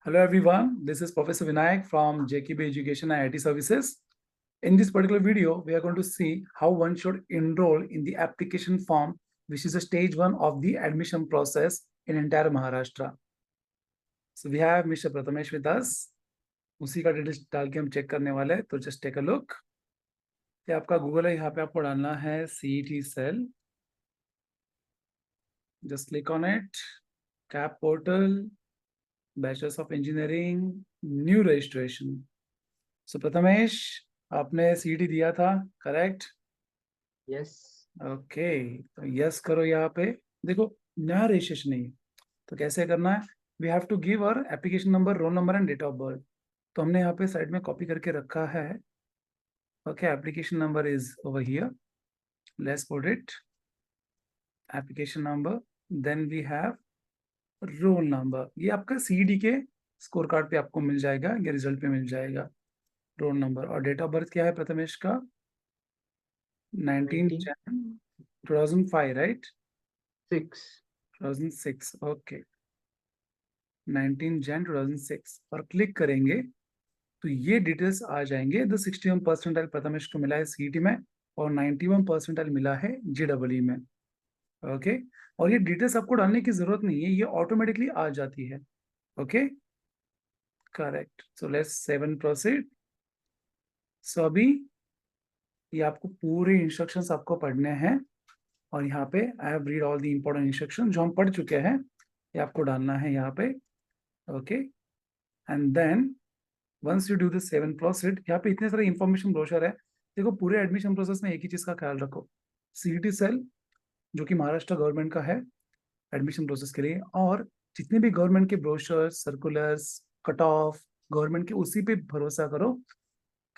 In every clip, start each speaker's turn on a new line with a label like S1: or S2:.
S1: Hello everyone, this is Professor Vinayak from JKB Education and IT Services. In this particular video, we are going to see how one should enroll in the application form, which is a stage one of the admission process in entire Maharashtra. So we have Mr. Prathamesh with us. उसी का details डाल के हम check करने वाले हैं, तो just take a look. ये आपका गूगल है, यहाँ पे आपको डालना है CET cell. Just click on it, cap portal, bachelors of engineering, new registration. So Prathamesh, आपने सीईटी दिया था, करेक्ट?
S2: यस।
S1: ओके, तो यस करो। यहाँ पे देखो नया रजिस्ट्रेशन नहीं है, तो कैसे करना है? We have to give our application number, roll number and date of birth. तो हमने यहाँ पे साइड में कॉपी करके रखा है। Okay, application number is over here, let's put it application number, then we have roll number. ये आपका सीईटी के स्कोर कार्ड पे आपको मिल जाएगा, ये रिजल्ट पे मिल जाएगा रोल नंबर। और डेट ऑफ बर्थ क्या है प्रथमेश का? 19 Jan 2005, right? 2006, ओके। 19 Jan 2006 पर क्लिक करेंगे तो ये डिटेल्स आ जाएंगे। द 61 परसेंटाइल प्रथमेश को मिला है सीईटी में और 91 परसेंटाइल मिला है जेडब्ल्यू में। ओके, और ये डिटेल्स आपको डालने की जरूरत नहीं है, ये ऑटोमेटिकली आ जाती है। Okay, correct. So let's save and proceed. So अभी ये आपको पूरे इंस्ट्रक्शंस आपको पढ़ने हैं और यहाँ पे I have read all the important instruction जो हम पढ़ चुके हैं, ये आपको डालना है यहाँ पे। Okay, and then once you do the save and proceed, यहाँ पे इतने सारे इंफॉर्मेशन ब्रोशर है। देखो, पूरे एडमिशन प्रोसेस में एक ही चीज का ख्याल रखो, सीईटी सेल जो कि महाराष्ट्र गवर्नमेंट का है एडमिशन प्रोसेस के लिए, और जितने भी गवर्नमेंट के brochures, circulars, cut off government के, उसी पे भरोसा करो।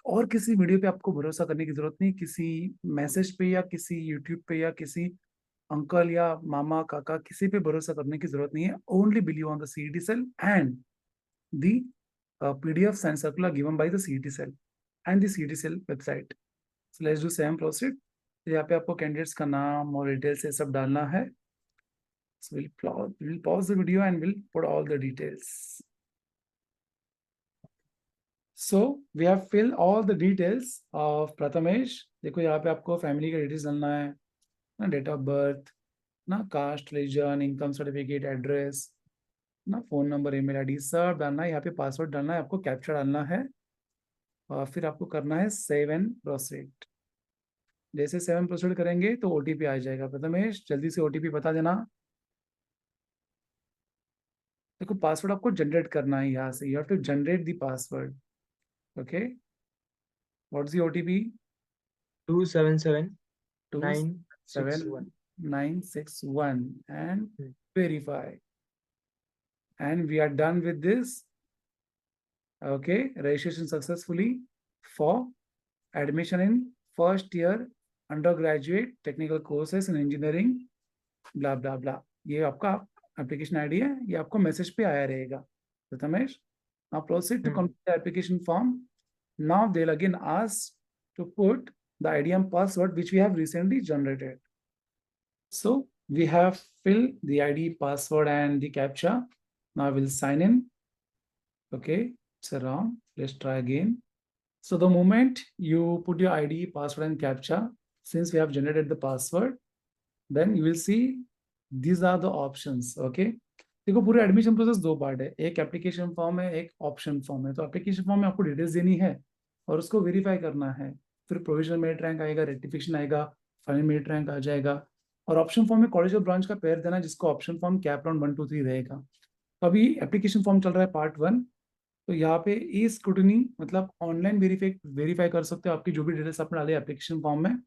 S1: और किसी वीडियो पे आपको भरोसा करने की जरूरत नहीं, किसी मैसेज पे या किसी यूट्यूब पे या किसी अंकल या मामा काका किसी पे भरोसा करने की जरूरत नहीं है। Only believe on the CET cell and the PDF and circular given by the CET cell and the CET cell website. So let's do same proceed. यहाँ पे आपको कैंडिडेट्स का नाम और डिटेल्स ये सब डालना है। So we'll pause the video and we'll put all the details. So we have filled all the details of Prathamesh. देखो यहाँ पे आपको फैमिली का डिटेल्स डालना है ना, डेट ऑफ बर्थ ना, caste, religion, income certificate, address ना, फोन नंबर, ईमेल आईडी सब डालना है। यहाँ पे पासवर्ड डालना है, आपको कैप्चा डालना है और फिर आपको करना है सेव एंड प्रोसीड। जैसे सेव एंड प्रोसीड करेंगे तो ओटीपी आ जाएगा। प्रथमेश जल्दी से ओटीपी बता देना। देखो, पासवर्ड आपको जनरेट करना है यहाँ से, you have to generate the password. Okay, what's the OTP?
S2: 277961
S1: and verify, and we are done with this. Okay, registration successfully for admission in first year undergraduate technical courses in engineering blah blah blah। ये आपका application ID है, ये आपको message पे आया रहेगा। Prathamesh, now proceed to complete the application form. Now they'll again ask to put the ID and password which we have recently generated. So we have filled the ID, password and the captcha. Now we'll sign in. Okay, it's wrong. Let's try again. So the moment you put your ID, password and captcha, since we have generated the password, then you will see these are the options. Okay, देखो पूरे admission process दो part है, एक application form है, एक option form है। तो application form में आपको डिटेल्स देनी है और उसको वेरीफाई करना है, फिर प्रोविजनल मेरिट रैंक आएगा, रेक्टिफिकेशन आएगा, फाइनल मेरिट रैंक आ जाएगा। और ऑप्शन फॉर्म में कॉलेज और ब्रांच का पेयर देना, जिसको ऑप्शन फॉर्म कैप राउंड 1 2 3 रहेगा। तो अभी एप्लीकेशन फॉर्म चल रहा है पार्ट 1। तो यहाँ पे ई स्क्रूटनी मतलब ऑनलाइन वेरीफाई कर सकते हो आपकी जो भी डिटेल्स आपने डाले एप्लीकेशन फॉर्म में।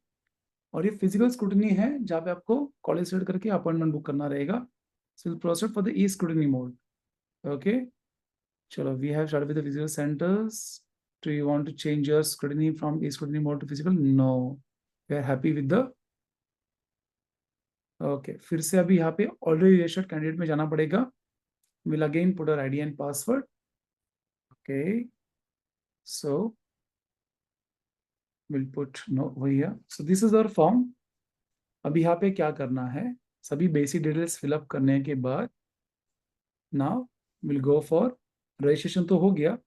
S1: और ये फिजिकल स्क्रूटनी है जहाँ पे आपको कॉलेज सेलेक्ट करके अपॉइंटमेंट बुक करना रहेगा। So we'll proceed for the e-scrutiny mode. Okay, chalo, we have started with the physical centers. Do you want to change your scrutiny from e-scrutiny mode to physical? No, we are happy with the okay। फिर से अभी यहाँ पे already registered candidate में जाना पड़ेगा। We'll again put our ID and password. Okay, so we'll put no over here. So this is our form. अभी यहाँ पे क्या करना है, सभी बेसिक डिटेल्स फिलअप करने के बाद now we'll go for registration तो हो गया,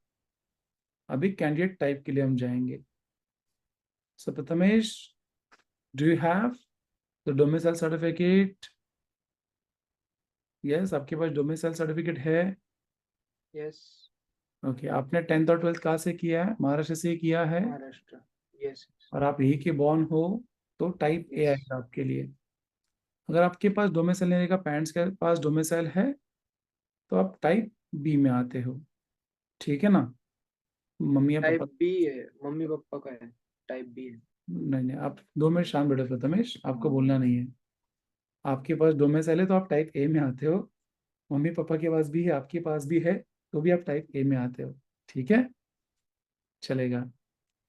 S1: अभी कैंडिडेट टाइप के लिए हम जाएंगे. So Prathamesh, do you have the domicile certificate? Yes, आपके पास डोमिसाइल सर्टिफिकेट है.
S2: यस.
S1: ओके, आपने 10th और 12th कहाँ से किया है? महाराष्ट्र से किया है.
S2: महाराष्ट्र. यस.
S1: और आप यही के बॉर्न हो, तो टाइप ए
S2: यस.
S1: आएगा आपके लिए. अगर आपके पास डोमिसाइल नहीं रहेगा, पेरेंट्स के पास डोमिसाइल है, तो आप टाइप बी में आते हो. ठीक है ना? मम्मी या
S2: टाइप
S1: पापा.
S2: बी है, मम्मी पापा का है. टाइप बी है.
S1: नहीं नहीं, आप 2 मिनट शांत बैठो प्रथमेश, आपको बोलना नहीं है. आपके पास डोमिसाइल है तो आप टाइप ए में आते हो. मम्मी पापा के पास भी है, आपके पास भी है, तो भी आप टाइप ए में आते हो. ठीक है, चलेगा.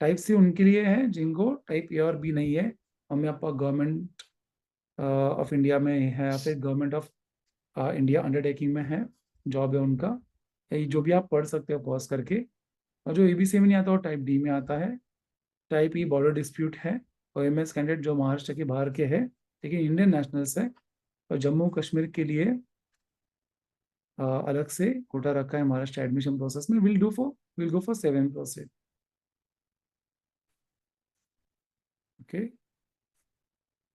S1: टाइप सी उनके लिए है जिनको टाइप ए और बी नहीं है. Mummy papa government of India में है, या फिर गवर्नमेंट ऑफ इंडिया अंडरटेकिंग में है, जॉब है उनका. ये जो भी आप पढ़ सकते हो पॉज करके. और जो एबीसी में नहीं आता वो टाइप डी में आता है. टाइप ई बॉर्डर डिस्प्यूट है. और एमएस कैंडिडेट जो महाराष्ट्र के बाहर के है लेकिन इंडियन नेशनल्स है, और जम्मू कश्मीर के लिए अलग से कोटा रखा है महाराष्ट्र एडमिशन प्रोसेस में. Will go for 7%. Okay,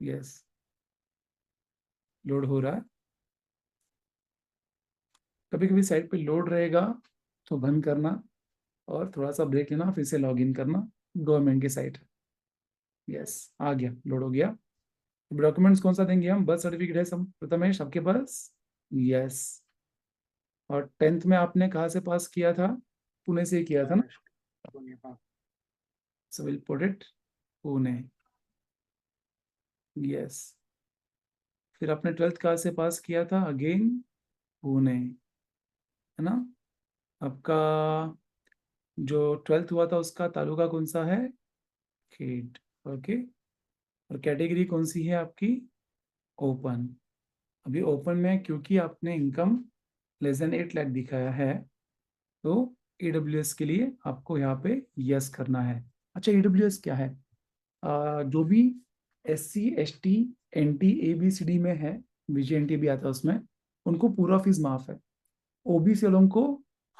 S1: yes, load हो रहा है. कभी कभी साइट पे लोड रहेगा तो बंद करना और थोड़ा सा ब्रेक लेना, फिर से लॉग इन करना. गवर्नमेंट की साइट है. यस, आ गया, लोड हो गया. डॉक्यूमेंट्स कौन सा देंगे हम? बर्थ सर्टिफिकेट है सब प्रथमेश आपके पास? यस. और 10th में आपने कहाँ से पास किया था? पुणे से ही किया था ना?
S2: महाराष्ट्र, पुणे. हाँ.
S1: So will put it Pune. Yes. फिर आपने 12th कहाँ से पास किया था? अगेन पुणे, है ना? आपका जो 12th हुआ था उसका तालुका कौन सा है? खेड. ओके. और कैटेगरी कौन सी है आपकी? ओपन. अभी ओपन में क्योंकि आपने इनकम <8 लाख दिखाया है, तो ईडब्ल्यूएस के लिए आपको यहाँ पे यस करना है. अच्छा, ईडब्ल्यूएस क्या है? जो भी SC ST NT ABCD में है, VJNT भी आता है उसमें, उनको पूरा फीस माफ है. ओबीसी वालों को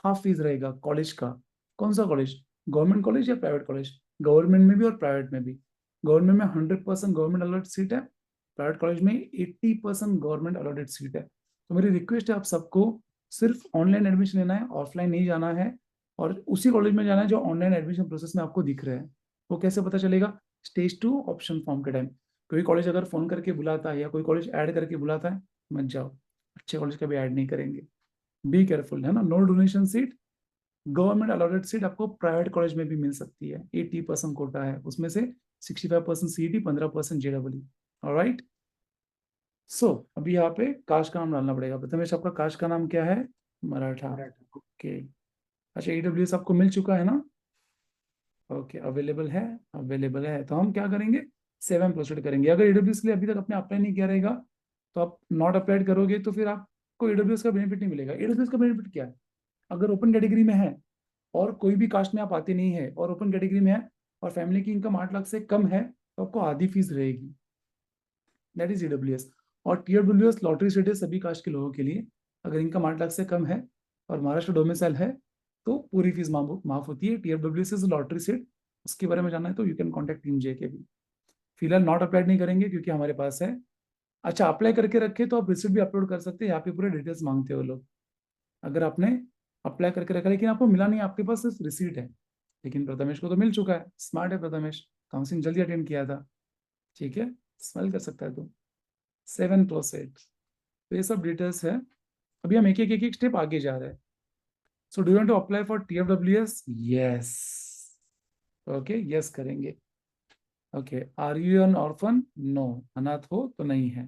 S1: हाफ फीस रहेगा कॉलेज का. कौन सा कॉलेज? गवर्नमेंट कॉलेज या प्राइवेट कॉलेज? गवर्नमेंट में भी और प्राइवेट में भी. गवर्नमेंट में 100% गवर्नमेंट अलॉटेड सीट है, प्राइवेट कॉलेज में 80% गवर्नमेंट अलॉटेड सीट है. तो मेरी रिक्वेस्ट है आप सबको, सिर्फ ऑनलाइन एडमिशन लेना है, ऑफलाइन नहीं जाना है. और उसी कॉलेज में जाना है जो ऑनलाइन एडमिशन प्रोसेस में आपको दिख रहे हैं. वो कैसे पता चलेगा? स्टेज 2 ऑप्शन फॉर्म के टाइम. कोई कॉलेज अगर फोन करके बुलाता है या कोई कॉलेज ऐड करके बुलाता है, मत जाओ. अच्छे कॉलेज का भी ऐड नहीं करेंगे. बी केयरफुल, है ना? No donation seat. Government allotted seat आपको प्राइवेट कॉलेज में भी मिल सकती है. 80% कोटा है, उसमें से 65% CET, 15% JEE. ऑलराइट. सो अभी यहाँ पे कास्ट का नाम डालना पड़ेगा. प्रथमेश, आपका कास्ट का नाम क्या है? मराठा.
S2: मराठा.
S1: ओके. अच्छा, EWS आपको मिल चुका है ना? ओके, अवेलेबल है. अवेलेबल है तो हम क्या करेंगे? 7 प्रोसीड करेंगे. अगर EWS के लिए अभी तक आपने अप्लाई नहीं किया रहेगा, तो आप नॉट अप्लाइड करोगे, तो फिर आपको EWS का बेनिफिट नहीं मिलेगा. EWS का बेनिफिट क्या है? अगर ओपन कैटेगरी में है और कोई भी कास्ट में आप आते नहीं है और ओपन कैटेगरी में है और फैमिली की इनकम 8 लाख से कम है, तो आपको आधी फीस रहेगी. That is EWS. और TWS लॉटरी सीट है सभी कास्ट के लोगों के लिए. अगर इनकम 8 लाख से कम है और महाराष्ट्र डोमिसाइल है, तो पूरी फीस माफ होती है. TWS is lottery seat. उसके बारे में जानना है तो यू कैन कॉन्टेक्ट टीम जे के भी. फिलहाल नॉट अप्लाइड नहीं करेंगे क्योंकि हमारे पास है. अच्छा, अप्लाई करके रखे तो आप रिसिप्ट भी अपलोड कर सकते हैं. यहाँ पे पूरे डिटेल्स मांगते हो लोग. अगर आपने अप्लाई करके रखा लेकिन आपको मिला नहीं, आपके पास सिर्फ रिसीट है, लेकिन प्रथमेश को तो मिल चुका है. स्मार्ट है प्रथमेश, काउंसलिंग जल्दी अटेंड किया था. ठीक है, स्माइल कर सकता है तो. 7%. तो ये सब डिटेल्स है. अभी हम एक एक स्टेप आगे जा रहे हैं. So do you want to apply for TFWS? Yes. Okay, yes करेंगे. Okay. Are you an orphan? No. अनाथ हो तो नहीं है.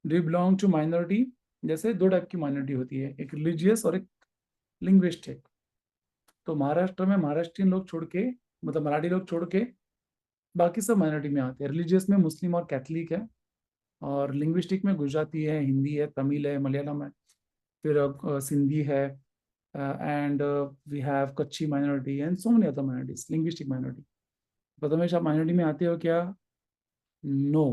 S1: Do you belong to minority? जैसे 2 टाइप की माइनॉरिटी होती है, एक रिलीजियस और एक लिंग्विस्टिक. तो महाराष्ट्र में महाराष्ट्रियन लोग छोड़ के, मतलब मराठी लोग छोड़ के, बाकी सब माइनॉरिटी में आते हैं. रिलीजियस में मुस्लिम और कैथलिक है. और लिंग्विस्टिक में गुजराती है, हिंदी है, तमिल है, मलयालम है, फिर सिंधी है, एंड वी हैव कच्ची minority and so many other minorities. Linguistic minority. Prathamesh, आप माइनॉरिटी में आते हो क्या? नो.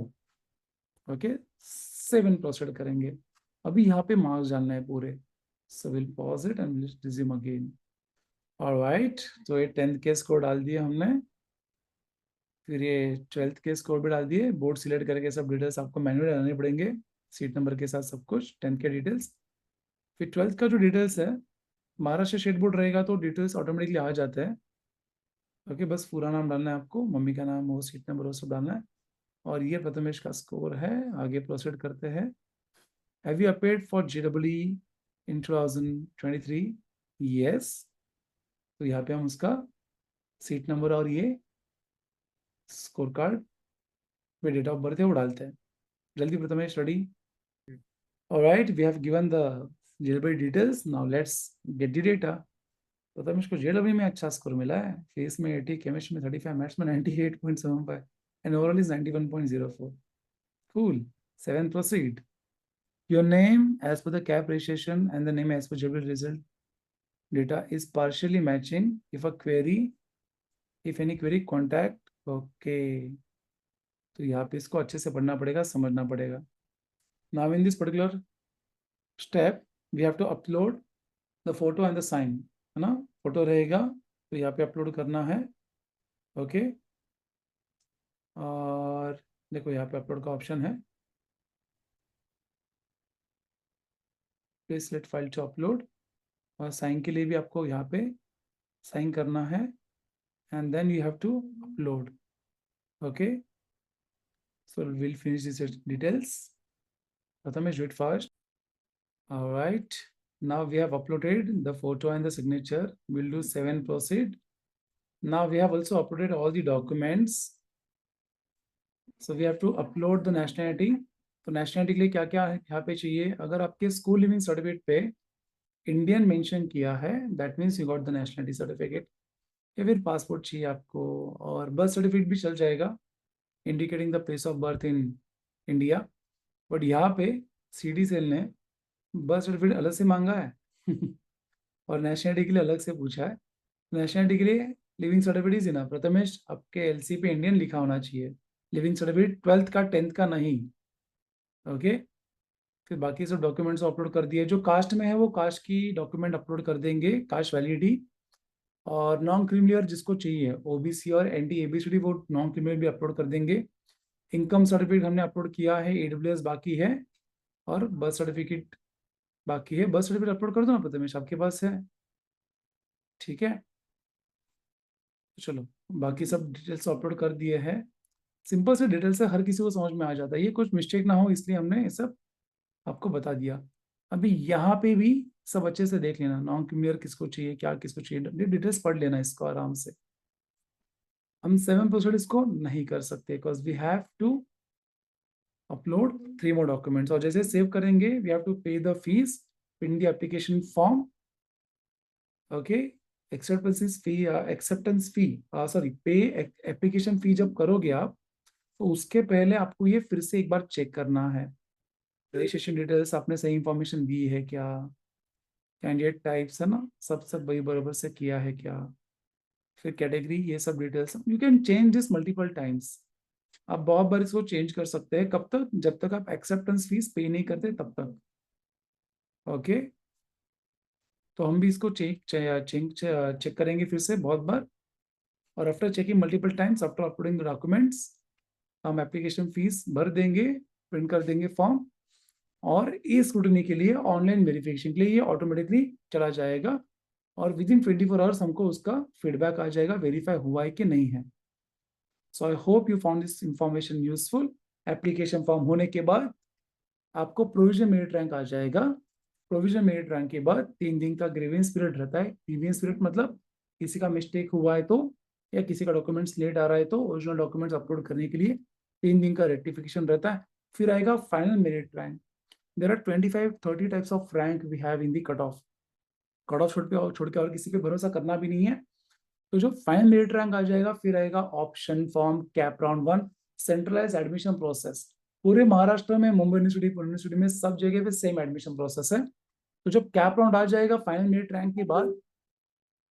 S1: ओके, 7 प्रोसीड करेंगे. अभी यहाँ पे मार्क्स डालना है पूरे. So we'll pause it and we'll resume again. Alright, तो ये 10th के स्कोर डाल दिए हमने, फिर ये 12th के स्कोर भी डाल दिए। बोर्ड सिलेक्ट करके सब डिटेल्स आपको मैनुअली डालने पड़ेंगे, सीट नंबर के साथ सब कुछ, 10th के डिटेल्स। फिर 12th का जो डिटेल्स है, महाराष्ट्र स्टेट बोर्ड रहेगा तो डिटेल्स ऑटोमेटिकली आ जाते हैं। ओके, बस पूरा नाम डालना है आपको, मम्मी का नाम, वो सीट नंबर, वो सब डालना है। और ये प्रथमेश का स्कोर है। आगे प्रोसीड करते हैं। Have you appeared for JEE in 2023? Yes. तो यहाँ पे हम उसका सीट नंबर और ये स्कोर कार्ड में डेट ऑफ बर्थ है वो डालते हैं। जल्दी Prathamesh, ready? Alright, we have given the JEE details, now let's get the data. Prathamesh को JEE में अच्छा स्कोर मिला है, फिजिक्स में 80, केमिस्ट्री में 35, मैथ्स में 98.75 and overall is 91.04. Cool. 7 proceed. Your name as per the CAP registration and the name as per JEE result data is partially matching. If any query, contact. Okay. तो यहाँ पे इसको अच्छे से पढ़ना पड़ेगा, समझना पड़ेगा। Now in this particular step, we have to upload the photo and the sign, है ना? फोटो रहेगा तो यहाँ पे अपलोड करना है। ओके, और देखो यहाँ पे अपलोड का ऑप्शन है, please select file to upload. और साइन के लिए भी आपको यहाँ पे साइन करना है, and then you have to upload. Okay, so we'll finish these details. Prathamesh, do it fast. All right, now we have uploaded the photo and the signature. We'll do 7 proceed. Now we have also uploaded all the documents, so we have to upload the nationality. तो nationality के लिए क्या क्या यहाँ पे चाहिए? अगर आपके स्कूल लिविंग सर्टिफिकेट पे इंडियन मेंशन किया है, that means you got the nationality certificate. या फिर पासपोर्ट चाहिए आपको, और बर्थ सर्टिफिकेट भी चल जाएगा, indicating the place of birth in India. But यहाँ पे CD सेल ने बर्थ सर्टिफिकेट अलग से मांगा है और नेशनलिटी के लिए अलग से पूछा है। नेशनलिटी के लिए लिविंग सर्टिफिकेट इज ना, प्रथमेश आपके LC पे इंडियन लिखा होना चाहिए, लिविंग सर्टिफिकेट 12th का 10th का नहीं। ओके, फिर बाकी सब डॉक्यूमेंट्स अपलोड कर दिए। जो कास्ट में है वो कास्ट की डॉक्यूमेंट अपलोड कर देंगे, कास्ट वैलिडिटी। और नॉन क्रीमिलियर जिसको चाहिए, OBC और NT ABCD, वो नॉन क्रीमिलियर भी अपलोड कर देंगे। इनकम सर्टिफिकेट हमने अपलोड किया है, AWS बाकी है, और बर्थ सर्टिफिकेट बाकी है। बर्थ सर्टिफिकेट अपलोड कर दो ना प्रथमेश, आपके पास है? ठीक है, चलो बाकी सब डिटेल्स अपलोड कर दिए हैं। सिंपल से डिटेल्स है, हर किसी को समझ में आ जाता है, ये कुछ मिस्टेक ना हो इसलिए हमने ये सब आपको बता दिया। अभी यहाँ पे भी सब अच्छे से देख लेना, नॉन क्रीमिलियर किसको चाहिए, क्या किसको चाहिए, डिटेल्स पढ़ लेना इसको आराम से। हम 7% इसको नहीं कर सकते, because we have to upload 3 more documents. और जैसे सेव करेंगे, we have to pay the fees, fill the application form. Okay, acceptance fee, sorry, pay application fee जब करोगे आप, तो उसके पहले आपको ये फिर से एक बार चेक करना है, रजिस्ट्रेशन डिटेल्स आपने सही इंफॉर्मेशन दी है क्या, कैंडिडेट टाइप्स है ना, सब वही बराबर से किया है क्या, फिर कैटेगरी, ये सब details. You can change this multiple times. आप बहुत बार इसको चेंज कर सकते हैं, कब तक? जब तक आप एक्सेप्टेंस फीस पे नहीं करते तब तक। ओके, तो हम भी इसको चेक करेंगे फिर से बहुत बार। और after checking multiple times, after uploading the documents, हम एप्लीकेशन फीस भर देंगे, प्रिंट कर देंगे फॉर्म, और ई स्क्रूटनी के लिए, ऑनलाइन वेरिफिकेशन के लिए ये ऑटोमेटिकली चला जाएगा, और विद इन 24 आवर्स हमको उसका फीडबैक आ जाएगा, वेरीफाई हुआ है कि नहीं है। So I hope you found this information useful. Application form होने के बाद आपको प्रोविजन मेरिट रैंक आ जाएगा। प्रोविजन मेरिट रैंक के बाद 3 दिन का ग्रीवेंस पीरियड रहता है। ग्रीवेंस पीरियड मतलब किसी का मिस्टेक हुआ है तो, या किसी का डॉक्यूमेंट्स लेट आ रहा है तो ओरिजिनल डॉक्यूमेंट्स अपलोड करने के लिए 3 दिन का रेक्टिफिकेशन रहता है। फिर आएगा final merit rank. There are 25-30 types of rank we have in the cut off. Cut off छोड़ के और किसी पे भरोसा करना भी नहीं है। तो जो फाइनल मेरिट रैंक आ जाएगा, फिर आएगा option form, cap round 1, centralize admission process. पूरे महाराष्ट्र में, मुंबई यूनिवर्सिटी, पुणे यूनिवर्सिटी में, सब जगह पे सेम एडमिशन प्रोसेस है। तो जब कैप राउंड आ जाएगा फाइनल मेरिट रैंक के बाद,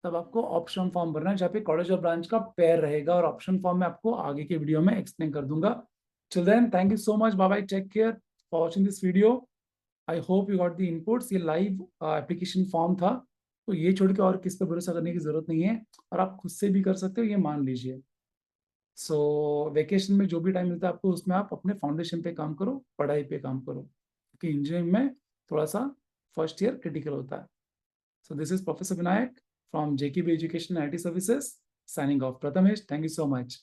S1: तब आपको ऑप्शन फॉर्म भरना है, जहाँ पे कॉलेज और ब्रांच का पेयर रहेगा, और ऑप्शन फॉर्म में आपको आगे के वीडियो में एक्सप्लेन कर दूंगा। Till then, thank you so much, bye bye, take care for watching this video. I hope you got the inputs. ये लाइव एप्लीकेशन फॉर्म था, तो ये छोड़ के और किस पे भरोसा करने की जरूरत नहीं है, और आप खुद से भी कर सकते हो, ये मान लीजिए। सो वेकेशन में जो भी टाइम मिलता है आपको, उसमें आप अपने फाउंडेशन पे काम करो, पढ़ाई पे काम करो, क्योंकि इंजीनियरिंग में थोड़ा सा फर्स्ट ईयर क्रिटिकल होता है। So this is professor Vinayak from JKB education IT services, signing off. Prathamesh, thank you so much.